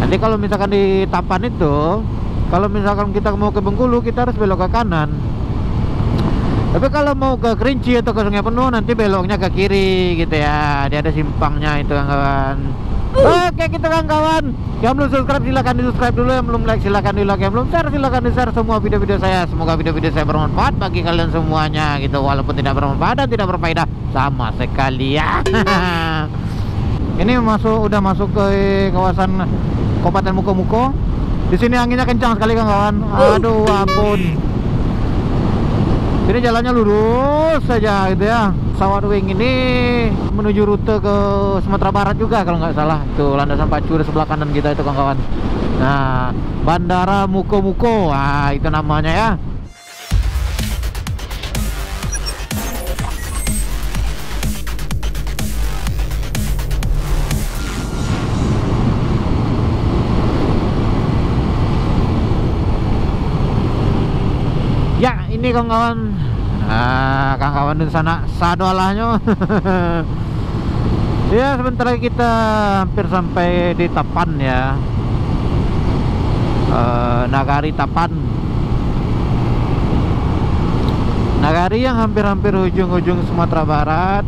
Nanti kalau misalkan di Tapan itu, kalau misalkan kita mau ke Bengkulu, kita harus belok ke kanan. Tapi kalau mau ke Kerinci atau ke Sungai Penuh, nanti beloknya ke kiri gitu ya. Dia ada simpangnya itu kawan. Oke gitu kawan. Yang belum subscribe silahkan di subscribe dulu, yang belum like silahkan di like, yang belum share silahkan di share semua video-video saya. Semoga video-video saya bermanfaat bagi kalian semuanya gitu, walaupun tidak bermanfaat dan tidak berfaedah sama sekali ya. Ini udah masuk ke kawasan Kabupaten Muko-Muko. Di sini anginnya kencang sekali kawan. Aduh ampun. Ini jalannya lurus saja gitu ya. Pesawat Wing ini menuju rute ke Sumatera Barat juga kalau nggak salah. Itu landasan pacu di sebelah kanan kita itu kawan-kawan. Nah, Bandara Muko-Muko. Wah, itu namanya ya. Ya, ini kawan-kawan. Nah, kawan-kawan di sana sadolahnya. Ya, sebentar lagi kita hampir sampai di Tapan ya. Nagari Tapan. Nagari yang hampir-hampir ujung-ujung Sumatera Barat.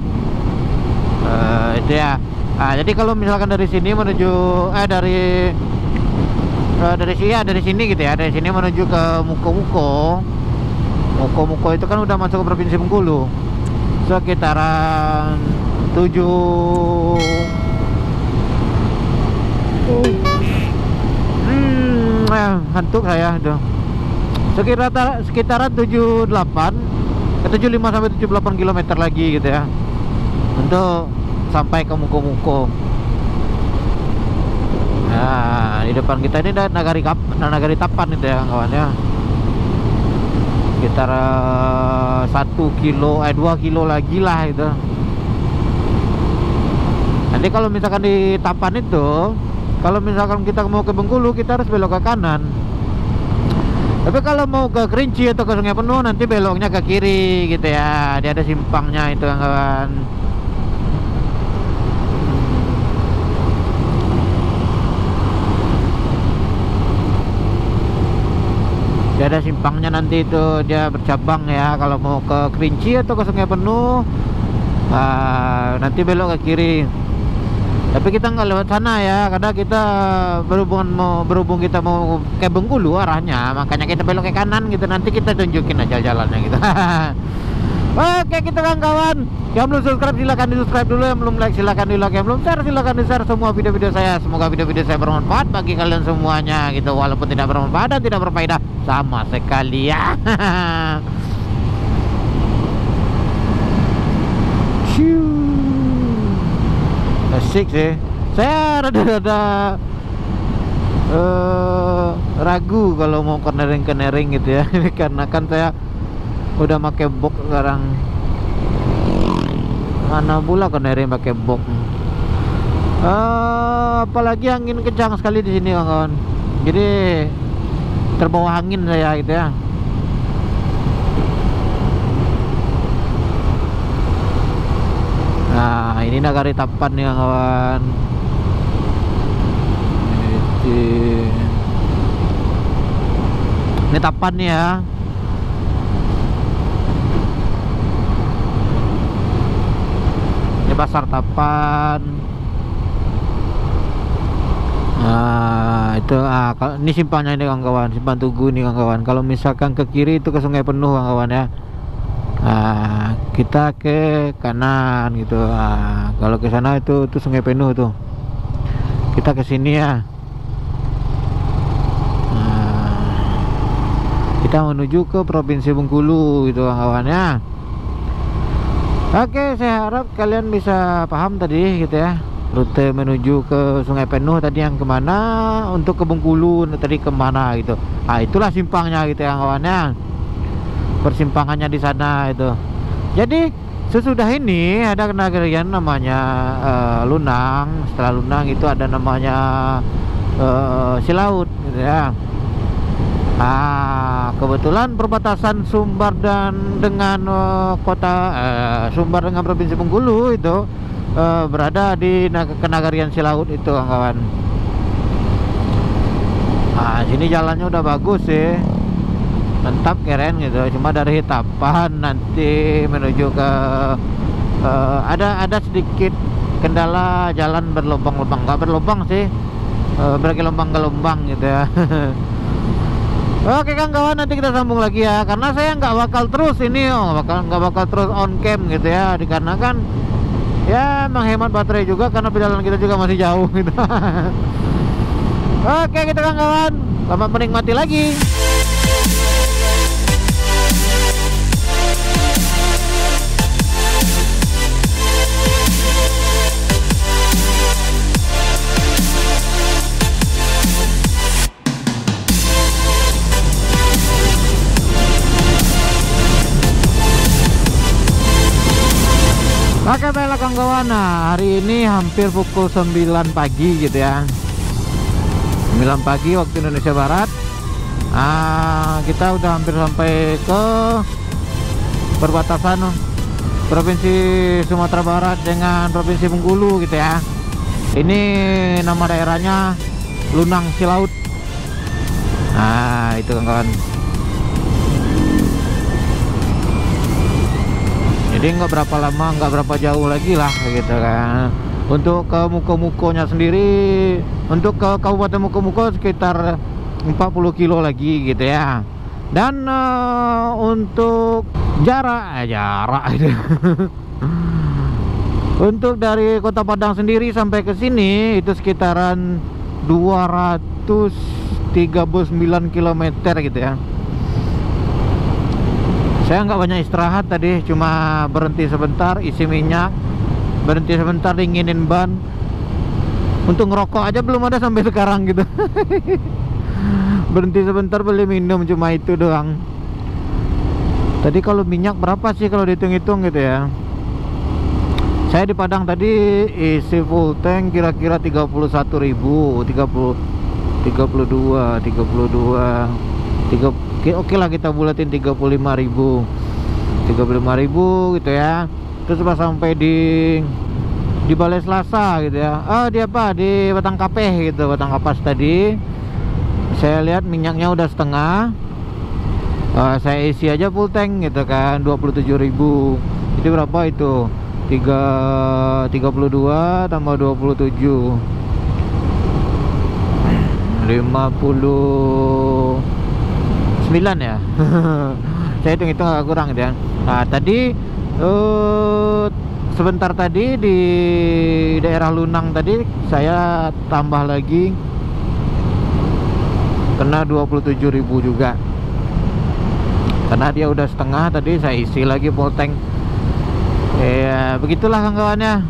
Itu ya. Nah, jadi kalau misalkan dari sini menuju dari sini gitu ya. Dari sini menuju ke Muko-Muko. Muko-Muko itu kan udah masuk ke Provinsi Bengkulu, sekitaran 7 ngantuk saya tuh. Sekitaran 75 sampai 78 km lagi gitu ya untuk sampai ke Muko-Muko. Nah, di depan kita ini ada Nagari Tapan itu ya kawan ya. Sekitar 2 kilo lagi lah itu. Nanti kalau misalkan di Tapan itu, kalau misalkan kita mau ke Bengkulu, kita harus belok ke kanan. Tapi kalau mau ke Kerinci atau ke Sungai Penuh, nanti beloknya ke kiri gitu ya. Dia ada simpangnya itu kawan. Dia ada simpangnya nanti itu, dia bercabang ya. Kalau mau ke Kerinci atau ke Sungai Penuh, nanti belok ke kiri. Tapi kita nggak lewat sana ya, karena kita berhubung kita mau ke Bengkulu arahnya, makanya kita belok ke kanan gitu. Nanti kita tunjukin aja jalannya gitu. Oke gitu kawan. Yang belum subscribe silahkan di subscribe dulu, yang belum like silahkan di like, yang belum share silahkan di share semua video-video saya. Semoga video-video saya bermanfaat bagi kalian semuanya gitu, walaupun tidak bermanfaat dan tidak berfaedah sama sekali ya. Asik sih. Saya rada-rada ragu kalau mau kenering gitu ya. Karena kan saya udah pakai box sekarang. Mana pula kenering pakai box. Apalagi angin kencang sekali di sini kawan-kawan. Jadi terbawa angin saya gitu ya. Nah, ini Nagari Tapan nih kawan. Ini Tapan nih ya. Ini Pasar Tapan. Nah, itu ini simpangnya ini kawan-kawan, simpang Tugu ini kawan-kawan. Kalau misalkan ke kiri itu ke Sungai Penuh kawan-kawan ya. Nah, kita ke kanan gitu. Nah, kalau ke sana itu Sungai Penuh tuh. Kita ke sini ya. Nah, kita menuju ke Provinsi Bengkulu gitu kawan ya. Oke, saya harap kalian bisa paham tadi gitu ya. Rute menuju ke Sungai Penuh tadi yang kemana, untuk ke Bengkulu tadi kemana gitu. Nah, itulah simpangnya gitu ya kawan ya. Persimpangannya di sana itu. Jadi sesudah ini ada kenagarian namanya Lunang. Setelah Lunang itu ada namanya Silaut gitu ya. Kebetulan perbatasan Sumbar dengan kota Sumbar dengan Provinsi Bengkulu itu berada di kenagarian Silaut itu kawan. Sini jalannya udah bagus sih, mantap, keren gitu. Cuma dari Hitapan nanti menuju ke ada sedikit kendala, jalan berlubang-lubang, nggak berlubang sih, bergelombang-gelombang gitu ya. Oke kawan-kawan, nanti kita sambung lagi ya, karena saya nggak bakal terus ini, nggak bakal terus on cam gitu ya, dikarenakan ya menghemat baterai juga, karena perjalanan kita juga masih jauh gitu. Oke gitu kawan-kawan, selamat menikmati lagi. Oke baiklah kawan-kawan, nah hari ini hampir pukul 9 pagi gitu ya, 9 pagi waktu Indonesia Barat. Kita udah hampir sampai ke perbatasan Provinsi Sumatera Barat dengan Provinsi Bengkulu gitu ya. Ini nama daerahnya Lunang Silaut. Nah itu kawan-kawan. Jadi nggak berapa lama, nggak berapa jauh lagi lah gitu kan. Untuk ke Muko-Mukonya sendiri, untuk ke Kabupaten Muko-Muko sekitar 40 kilo lagi gitu ya. Dan untuk jarak itu untuk dari Kota Padang sendiri sampai ke sini itu sekitaran 239 km gitu ya. Saya nggak banyak istirahat tadi, cuma berhenti sebentar isi minyak, berhenti sebentar dinginin ban. Untuk ngerokok aja belum ada sampai sekarang gitu. Berhenti sebentar beli minum, cuma itu doang. Tadi kalau minyak berapa sih kalau dihitung-hitung gitu ya. Saya di Padang tadi isi full tank kira-kira 31.000, 32, 32. Oke lah kita bulatin 35.000 gitu ya. Terus pas sampai di Balai Selasa gitu ya, di apa, di Batang Kapeh gitu, Batang Kapas tadi saya lihat minyaknya udah setengah. Saya isi aja full tank gitu kan, 27.000. Itu berapa itu? 32 tambah 27, 59 ya. Saya hitung-hitung agak kurang gitu ya. Nah tadi sebentar tadi di daerah Lunang tadi saya tambah lagi, kena 27.000 juga, karena dia udah setengah. Tadi saya isi lagi full tank. Ya begitulah kawan-kawannya.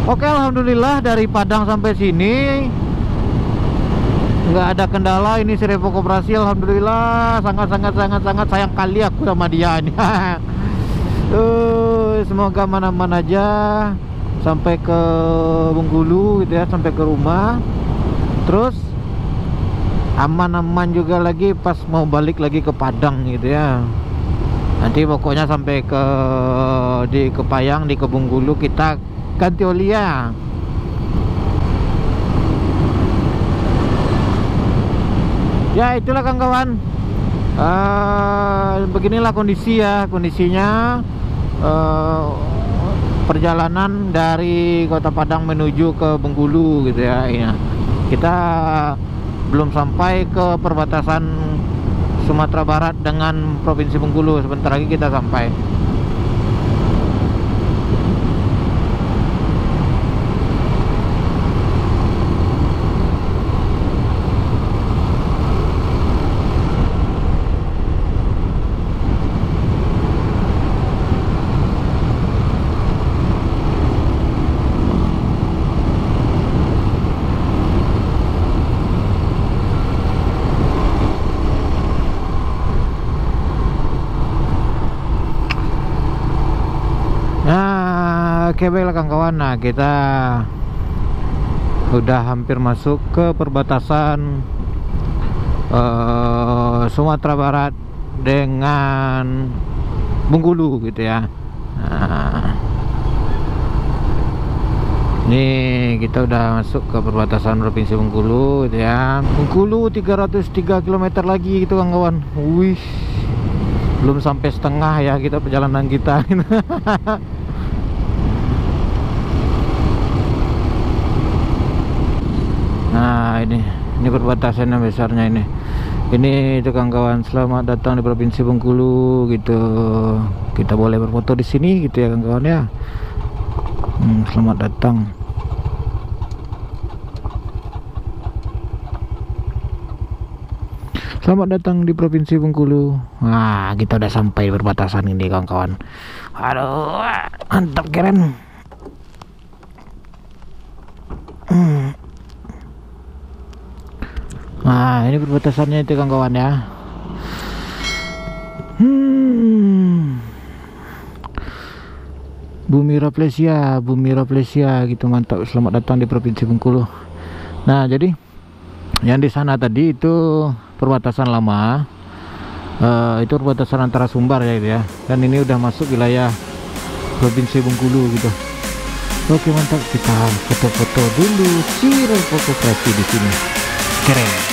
Oke, alhamdulillah dari Padang sampai sini nggak ada kendala. Ini si Revo Koperasi, alhamdulillah. Sangat sayang kali aku sama dia ini. Semoga aman-aman aja sampai ke Bengkulu gitu ya, sampai ke rumah. Terus aman-aman juga lagi pas mau balik lagi ke Padang gitu ya. Nanti pokoknya sampai di Kepayang, di Bengkulu kita ganti oli ya. Ya itulah kawan-kawan, beginilah kondisinya perjalanan dari Kota Padang menuju ke Bengkulu gitu ya. Kita belum sampai ke perbatasan Sumatera Barat dengan Provinsi Bengkulu. Sebentar lagi kita sampai. Oke baiklah kawan-kawan, nah kita udah hampir masuk ke perbatasan Sumatera Barat dengan Bengkulu gitu ya. Nah, Nih kita udah masuk ke perbatasan Provinsi Bengkulu gitu ya. Bengkulu 303 km lagi gitu kawan-kawan. Wih, belum sampai setengah ya kita perjalanan kita. Nah ini perbatasan yang besarnya ini. Ini itu kawan-kawan, selamat datang di Provinsi Bengkulu gitu. Kita boleh berfoto di sini gitu ya kawan-kawan ya. Selamat datang. Selamat datang di Provinsi Bengkulu. Nah, kita udah sampai di perbatasan ini kawan-kawan. Aduh, mantap keren. Nah, ini perbatasannya itu kawan-kawan ya. Bumi Rafflesia gitu, mantap. Selamat datang di Provinsi Bengkulu. Nah, jadi yang di sana tadi itu perbatasan lama, itu perbatasan antara Sumbar ya gitu ya. Dan ini udah masuk wilayah Provinsi Bengkulu gitu. Oke mantap, kita foto-foto dulu, viral fotografi di sini, keren.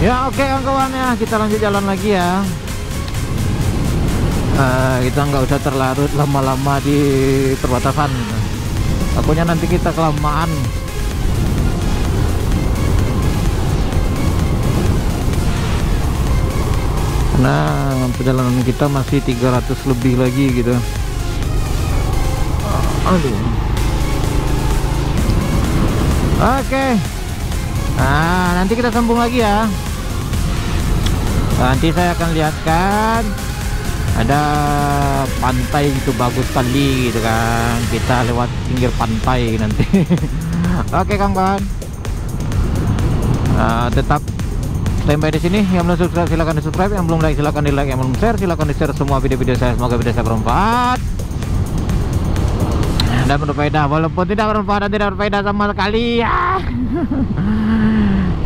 Ya oke kawan-kawan ya, kita lanjut jalan lagi ya. Kita nggak usah terlarut lama-lama di perbatasan gitu. Takutnya nanti kita kelamaan. Nah, perjalanan kita masih 300 lebih lagi gitu. Aduh. Oke. Nah, nanti kita sambung lagi ya. Nanti saya akan lihatkan ada pantai gitu bagus sekali gitu kan. Kita lewat pinggir pantai nanti. Oke kawan-kawan. Tetap standby di sini. Yang belum subscribe silakan di subscribe, yang belum like silakan di like, yang belum share silakan di share semua video-video saya. Semoga video saya bermanfaat dan berfaedah, walaupun tidak bermanfaat dan tidak berfaedah sama sekali ya.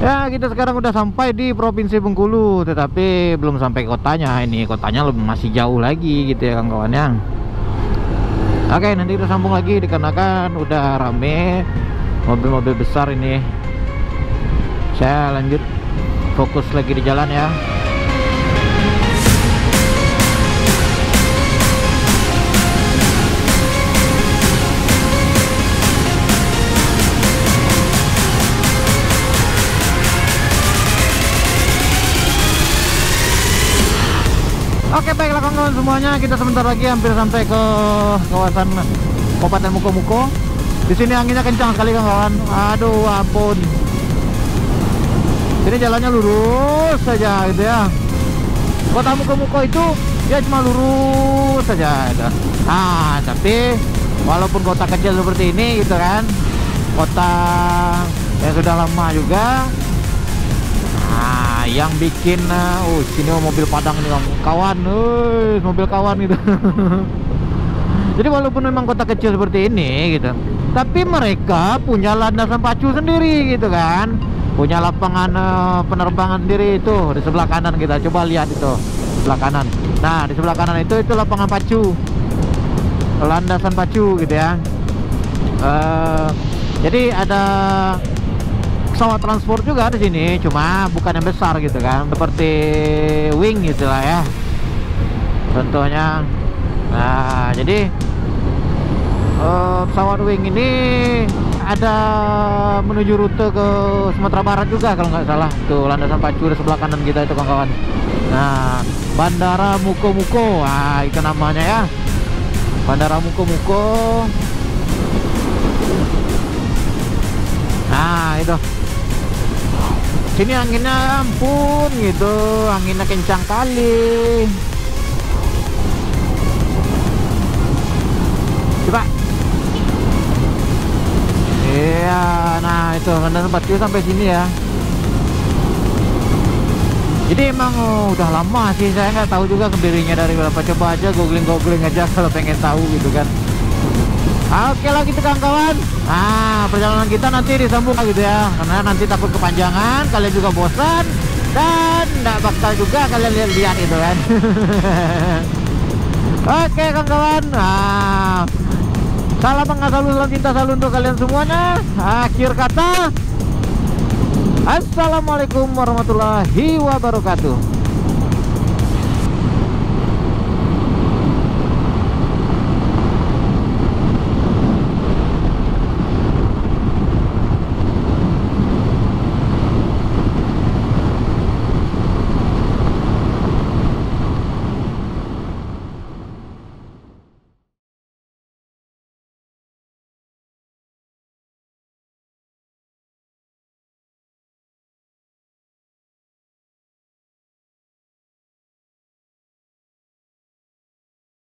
Ya kita sekarang udah sampai di Provinsi Bengkulu, tetapi belum sampai kotanya. Ini kotanya masih jauh lagi gitu ya kawan-kawannya. Oke, nanti kita sambung lagi dikarenakan udah rame mobil-mobil besar ini. Saya lanjut fokus lagi di jalan ya. Oke baiklah kawan-kawan semuanya, kita sebentar lagi hampir sampai ke kawasan Kabupaten Muko-Muko. Di sini anginnya kencang sekali kawan-kawan. Aduh ampun. Ini jalannya lurus saja gitu ya. Kota Muko-Muko itu ya cuma lurus saja gitu. Nah, tapi walaupun kota kecil seperti ini gitu kan, kota yang sudah lama juga. Nah, yang bikin sini mobil padang nih kawan, mobil kawan gitu. Jadi walaupun memang kota kecil seperti ini gitu, tapi mereka punya landasan pacu sendiri gitu kan. punya lapangan penerbangan sendiri itu di sebelah kanan. Kita coba lihat itu sebelah kanan. Nah, di sebelah kanan itu lapangan pacu, landasan pacu gitu ya. Jadi ada pesawat transport juga di sini, cuma bukan yang besar gitu kan, seperti wing gitu lah ya contohnya. Nah, jadi pesawat wing ini ada menuju rute ke Sumatera Barat juga kalau nggak salah. Tuh landasan pacu di sebelah kanan kita itu kawan-kawan. Nah, Bandara Muko Muko, nah itu namanya ya, Bandara Muko Muko. Nah itu, sini anginnya ampun gitu, anginnya kencang kali. Coba. Iya, nah itu landasan pacu sampai sini ya. Jadi emang udah lama sih, saya nggak tahu juga berdirinya dari berapa. Coba aja googling aja kalau pengen tahu gitu kan. Oke lah gitu kawan-kawan. Nah, perjalanan kita nanti disambung gitu ya, karena nanti takut kepanjangan, kalian juga bosan, dan nggak bakal juga kalian lihat itu kan. Oke kawan-kawan. Nah, salam mengasal salam cinta selalu untuk kalian semuanya. Akhir kata, assalamualaikum warahmatullahi wabarakatuh.